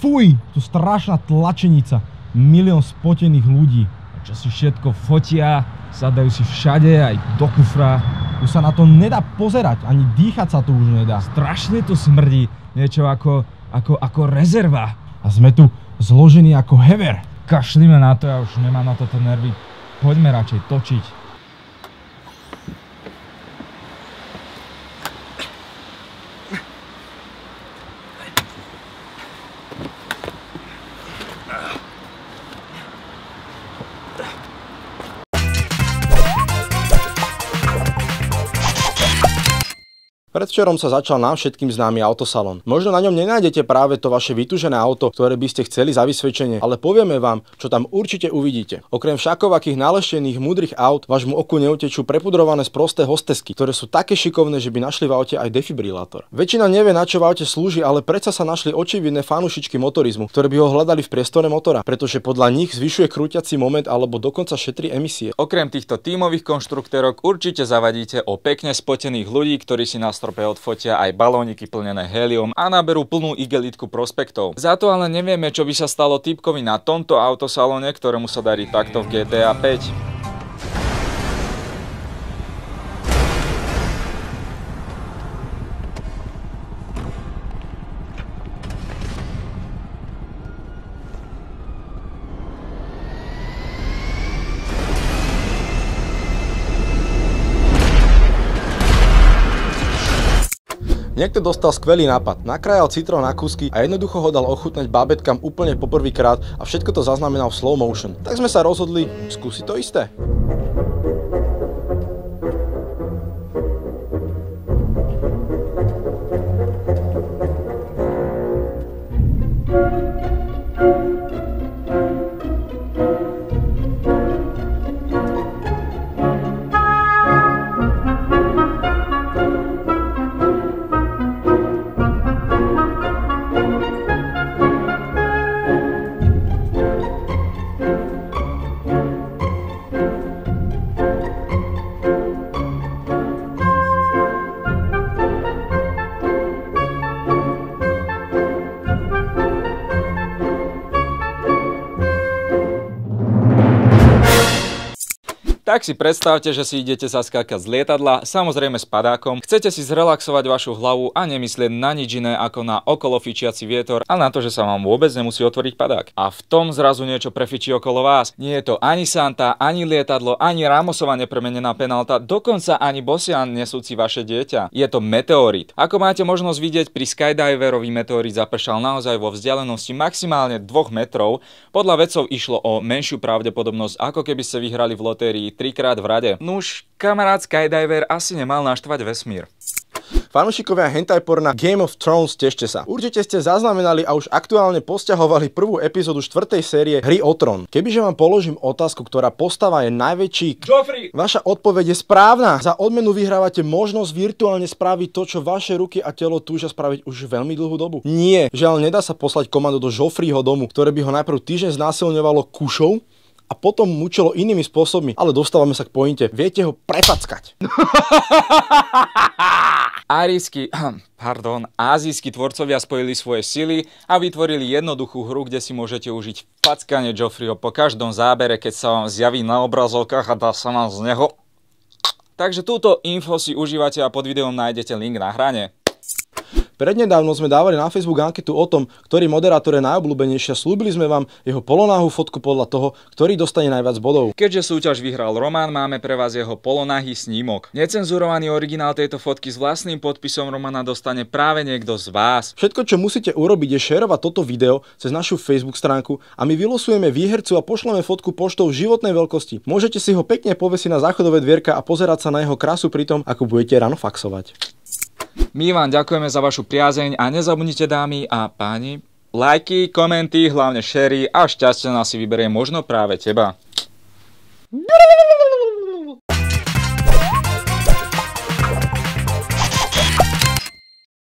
Fuj, tu strašná tlačenica. Milión spotených ľudí. A čo si všetko fotia, sadajú si všade, aj do kufra. Už sa na to nedá pozerať, ani dýchať sa tu už nedá. Strašne to smrdí, niečo ako rezerva. A sme tu zložení ako hever. Kašlíme na to, ja už nemám na toto nervy. Poďme radšej točiť. Predvčerom sa začal nám všetkým známy autosalon. Možno na ňom nenájdete práve to vaše vytúžené auto, ktoré by ste chceli za vysvedčenie, ale povieme vám, čo tam určite uvidíte. Okrem všakovakých naleštených múdrych aut, vášmu oku neutečú prepudrované sprosté hostesky, ktoré sú také šikovné, že by našli v aute aj defibrilátor. Väčšina nevie, na čo v aute slúži, ale predsa sa našli očividné fanúšičky motorizmu, ktoré by ho hľadali v priestore motora, pretože podľa nich zvyšuje krúťací moment alebo dokonca šetrí emisie. Okrem týchto tímových konštruktérok určite zavadíte o pekne spotených ľudí, ktorí si na strope odfotia aj balóniky plnené hélium a naberú plnú igelitku prospektov. Za to ale nevieme, čo by sa stalo typkovi na tomto autosalóne, ktorému sa darí takto v GTA 5. Niekto dostal skvelý nápad, nakrájal citrón na kúsky a jednoducho ho dal ochutnať bábetkám úplne poprvýkrát a všetko to zaznamenal v slow motion. Tak sme sa rozhodli skúsiť to isté. Tak si predstavte, že si idete zaskákať z lietadla, samozrejme s padákom, chcete si zrelaxovať vašu hlavu a nemyslieť na nič iné ako na okolo fičiaci vietor a na to, že sa vám vôbec nemusí otvoriť padák. A v tom zrazu niečo prefičí okolo vás. Nie je to ani Santa, ani lietadlo, ani Ramosova nepremenená penálta, dokonca ani Bosian nesúci vaše dieťa. Je to meteorít. Ako máte možnosť vidieť, pri skydiverový meteorít zapršal naozaj vo vzdialenosti maximálne 2 metrov. Podľa vedcov išlo o menšiu pravdepodobnosť, ako keby ste vyhrali v lotérii 3-krát v rade. Nuž, kamarát skydiver asi nemal naštvať vesmír. Fanúšikovia hentai porna Game of Thrones, tešte sa. Určite ste zaznamenali a už aktuálne posťahovali prvú epizódu 4. série Hry o trón. Kebyže vám položím otázku, ktorá postava je najväčší Joffrey! Vaša odpoveď je správna. Za odmenu vyhrávate možnosť virtuálne spraviť to, čo vaše ruky a telo túžia spraviť už veľmi dlhú dobu. Nie, žiaľ nedá sa poslať komando do Joffreyho domu, ktoré by ho najprv týždeň znásilňovalo kušou a potom mučilo inými spôsobmi, ale dostávame sa k pointe. Viete ho prepackať. Ázijskí tvorcovia spojili svoje sily a vytvorili jednoduchú hru, kde si môžete užiť packanie Joffreyho po každom zábere, keď sa vám zjaví na obrazovkách a dá sa vám z neho. Takže túto info si užívate a pod videom nájdete link na hranie. Prednedávno sme dávali na Facebook anketu o tom, ktorý moderátor je najobľúbenejší a slúbili sme vám jeho polonáhú fotku podľa toho, ktorý dostane najviac bodov. Keďže súťaž vyhral Roman, máme pre vás jeho polonahý snímok. Necenzurovaný originál tejto fotky s vlastným podpisom Romana dostane práve niekto z vás. Všetko, čo musíte urobiť, je šerovať toto video cez našu Facebook stránku a my vylosujeme výhercu a pošleme fotku poštou v životnej veľkosti. Môžete si ho pekne povesiť na záchodové dvierka a pozerať sa na jeho krásu pri tom, ako budete ráno faxovať. My vám ďakujeme za vašu priazeň a nezabudnite, dámy a páni, lajky, komenty, hlavne šery a šťastie nás si vyberie možno práve teba.